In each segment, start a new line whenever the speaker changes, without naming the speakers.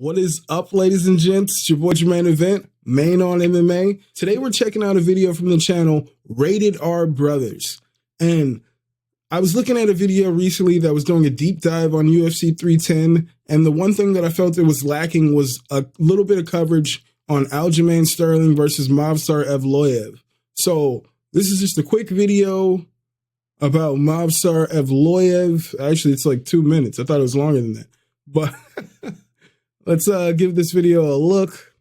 What is up, ladies and gents? It's your boy Aljamain Event, main on MMA. Today we're checking out a video from the channel Rated R Brothers. And I was looking at a video recently that was doing a deep dive on UFC 310. And the one thing that I felt it was lacking was a little bit of coverage on Aljamain Sterling versus Movsar Evloev. So this is just a quick video about Movsar Evloev. Actually, it's like 2 minutes. I thought it was longer than that. But let's give this video a look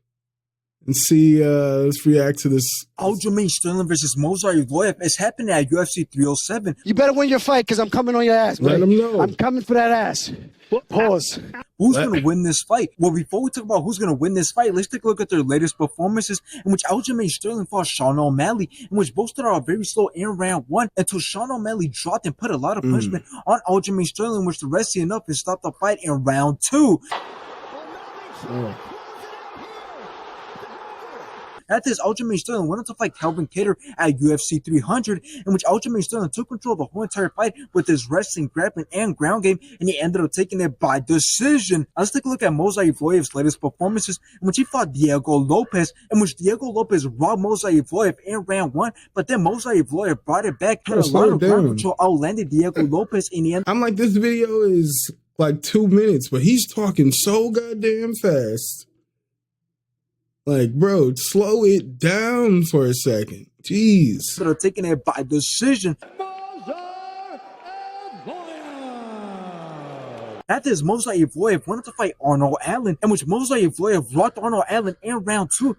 and see, let's react to this.
Aljamain Sterling versus Movsar Evloev is happening at UFC 307.
You better win your fight because I'm coming on your ass, man.
Let him know.
I'm coming for that ass. Pause.
Who's going to win this fight? Well, before we talk about who's going to win this fight, let's take a look at their latest performances, in which Aljamain Sterling fought Sean O'Malley, in which both started out very slow in round one until Sean O'Malley dropped and put a lot of punishment on Aljamain Sterling, which the rest ended up and stopped the fight in round two. After this, Aljamain Sterling went on to fight Calvin Kattar at UFC 300, in which Aljamain Sterling took control of the whole entire fight with his wrestling, grappling, and ground game, and he ended up taking it by decision. Now let's take a look at Movsar Evloev's latest performances, in which he fought Diego Lopez, in which Diego Lopez robbed Movsar Evloev in round one, but then Movsar Evloev brought it back, had a lot of ground control, outlanded Diego Lopez in the end.
I'm like, this video is like 2 minutes, but he's talking so goddamn fast. Like, bro, slow it down for a second. Jeez.
So they're taking it by decision. After this, Movsar Evloev wanted to fight Arnold Allen, in which Movsar Evloev rocked Arnold Allen in round two.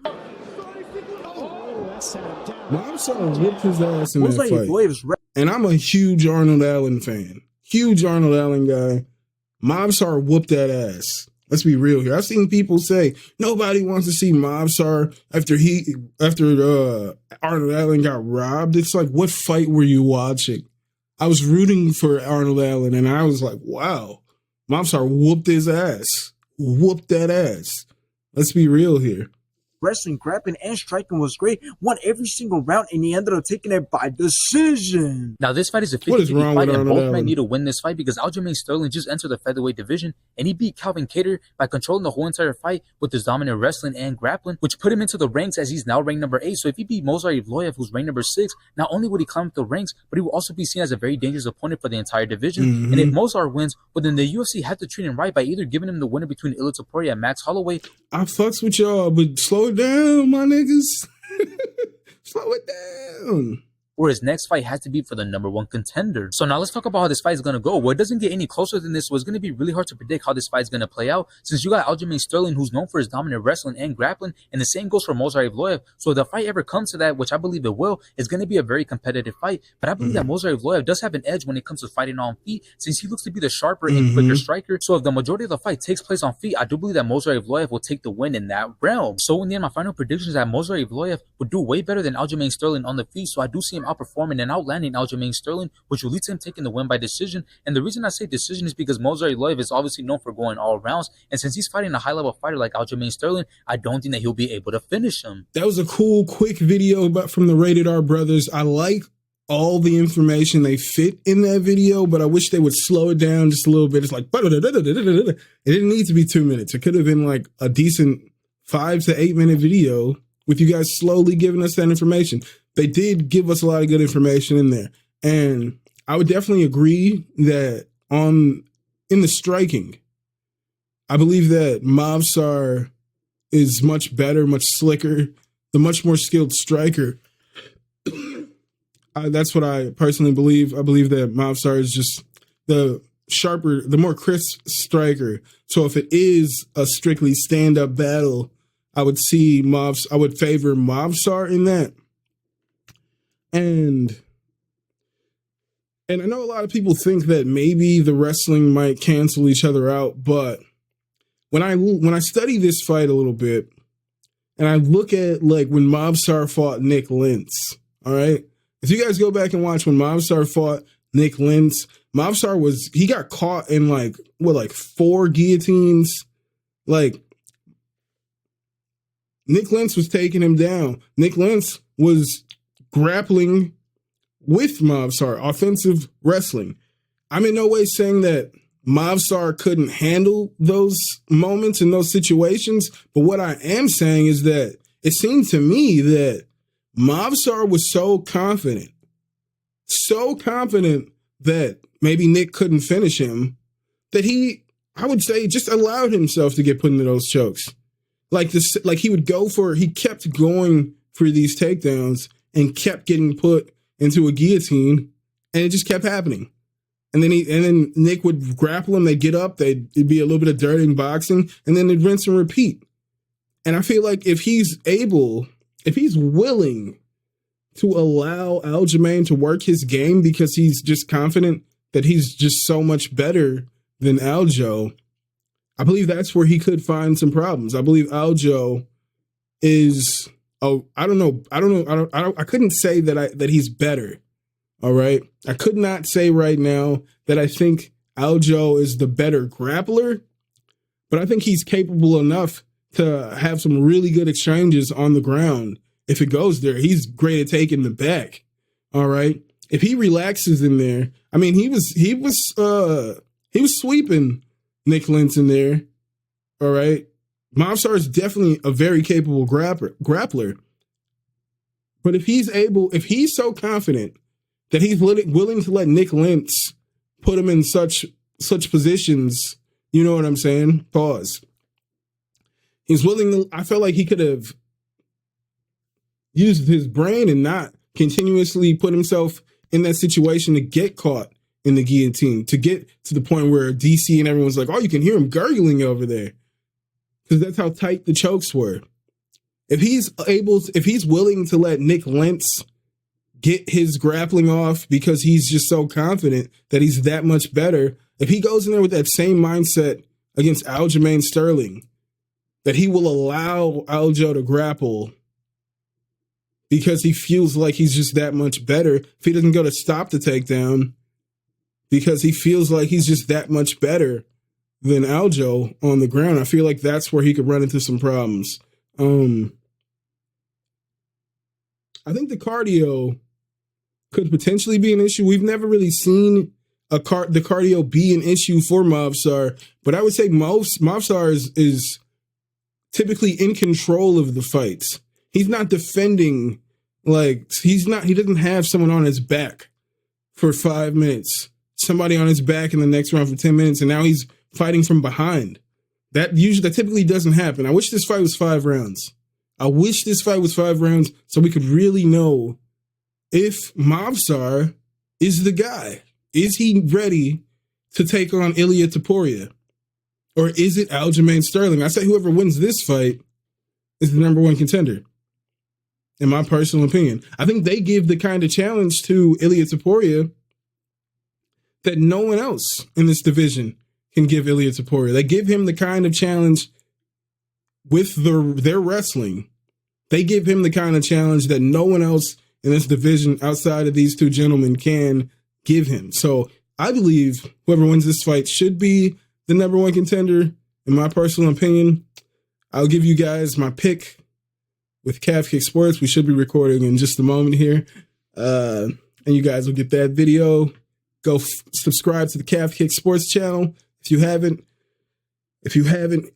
Movsar whipped his ass in that fight. And I'm a huge Arnold Allen fan. Huge Arnold Allen guy. Movsar whooped that ass. Let's be real here. I've seen people say nobody wants to see Movsar after Arnold Allen got robbed. It's like, what fight were you watching? I was rooting for Arnold Allen, and I was like, wow, Movsar whooped his ass. Whooped that ass. Let's be real here.
Wrestling, grappling, and striking was great. Won every single round, and he ended up taking it by decision.
Now, this fight is a 50-50 fight, and both men need to win this fight because Aljamain Sterling just entered the featherweight division, and he beat Calvin Kattar by controlling the whole entire fight with his dominant wrestling and grappling, which put him into the ranks as he's now ranked number 8. So if he beat Movsar Evloev, who's ranked number 6, not only would he climb up the ranks, but he will also be seen as a very dangerous opponent for the entire division. And if Movsar wins, well, then the UFC had to treat him right by either giving him the winner between Ilia Topuria and Max Holloway.
I fucks with y'all, but slow it down, my niggas. Slow it down.
Or his next fight has to be for the #1 contender. So now let's talk about how this fight is going to go. Well, it doesn't get any closer than this, so it's going to be really hard to predict how this fight is going to play out, since you got Aljamain Sterling, who's known for his dominant wrestling and grappling, and the same goes for Movsar Evloev. So if the fight ever comes to that, which I believe it will, it's going to be a very competitive fight. But I believe that Movsar Evloev does have an edge when it comes to fighting on feet, since he looks to be the sharper and quicker striker. So if the majority of the fight takes place on feet, I do believe that Movsar Evloev will take the win in that realm. So in the end, my final prediction is that Movsar Evloev will do way better than Aljamain Sterling on the feet. So I do see him outperforming and outlanding Aljamain Sterling, which will lead to him taking the win by decision. And the reason I say decision is because Movsar Evloev is obviously known for going all rounds, and since he's fighting a high-level fighter like Aljamain Sterling, I don't think that he'll be able to finish him.
That was a cool, quick video from the Rated R Brothers. I like all the information they fit in that video, but I wish they would slow it down just a little bit. It's like, it didn't need to be 2 minutes. It could have been like a decent 5 to 8 minute video with you guys slowly giving us that information. They did give us a lot of good information in there. And I would definitely agree that in the striking, I believe that Movsar is much better, much slicker, the much more skilled striker. That's what I personally believe. I believe that Movsar is just the sharper, the more crisp striker. So if it is a strictly stand-up battle, I would favor Movsar in that. And I know a lot of people think that maybe the wrestling might cancel each other out, but when I study this fight a little bit, and I look at like when Movsar fought Nick Lentz, all right? If you guys go back and watch when Movsar fought Nick Lentz, he got caught in like 4 guillotines. Like, Nick Lentz was taking him down. Nick Lentz was grappling with Movsar, offensive wrestling. I'm in no way saying that Movsar couldn't handle those moments and those situations. But what I am saying is that it seemed to me that Movsar was so confident that maybe Nick couldn't finish him, that he, I would say, just allowed himself to get put into those chokes. Like he kept going for these takedowns and kept getting put into a guillotine, and it just kept happening. And then Nick would grapple him, they'd get up, it'd be a little bit of dirty boxing, and then they'd rinse and repeat. And I feel like if he's willing to allow Aljamain to work his game because he's just confident that he's just so much better than Aljo, I believe that's where he could find some problems. I believe Aljo is, I couldn't say that he's better. All right. I could not say right now that I think Aljo is the better grappler, but I think he's capable enough to have some really good exchanges on the ground. If it goes there, he's great at taking the back. All right. If he relaxes in there, I mean, he was sweeping Nick Lentz in there. All right. Movsar is definitely a very capable grappler. But if he's so confident that he's willing to let Nick Lentz put him in such positions, you know what I'm saying? Pause. He's willing to, I felt like he could have used his brain and not continuously put himself in that situation to get caught in the guillotine, to get to the point where DC and everyone's like, oh, you can hear him gurgling over there. Because that's how tight the chokes were. If he's willing to let Nick Lentz get his grappling off because he's just so confident that he's that much better, if he goes in there with that same mindset against Aljamain Sterling, that he will allow Aljo to grapple because he feels like he's just that much better. If he doesn't go to stop the takedown because he feels like he's just that much better than Aljo on the ground, I feel like that's where he could run into some problems. I think the cardio could potentially be an issue. We've never really seen the cardio be an issue for Movsar, but I would say Movsar is typically in control of the fights. He's not defending, he doesn't have someone on his back for 5 minutes, somebody on his back in the next round for 10 minutes, and now he's fighting from behind. That typically doesn't happen. I wish this fight was 5 rounds. I wish this fight was 5 rounds so we could really know if Movsar is the guy. Is he ready to take on Ilia Topuria? Or is it Aljamain Sterling? I say whoever wins this fight is the number 1 contender, in my personal opinion. I think they give the kind of challenge to Ilia Topuria that no one else in this division can give Ilia Topuria. They give him the kind of challenge with their wrestling. They give him the kind of challenge that no one else in this division outside of these two gentlemen can give him. So I believe whoever wins this fight should be the number 1 contender, in my personal opinion. I'll give you guys my pick with Calf Kick Sports. We should be recording in just a moment here. And you guys will get that video. Go subscribe to the Calf Kick Sports channel. If you haven't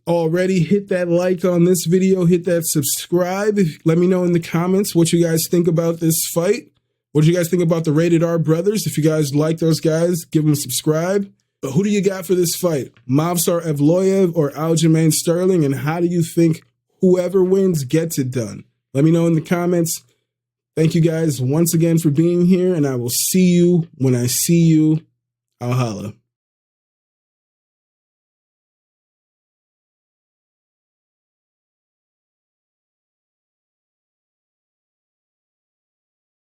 already, hit that like on this video, hit that subscribe. Let me know in the comments what you guys think about this fight. What do you guys think about the Rated R brothers? If you guys like those guys, give them a subscribe. But who do you got for this fight? Movsar Evloev or Aljamain Sterling? And how do you think whoever wins gets it done? Let me know in the comments. Thank you guys once again for being here, and I will see you when I see you. I'll holla.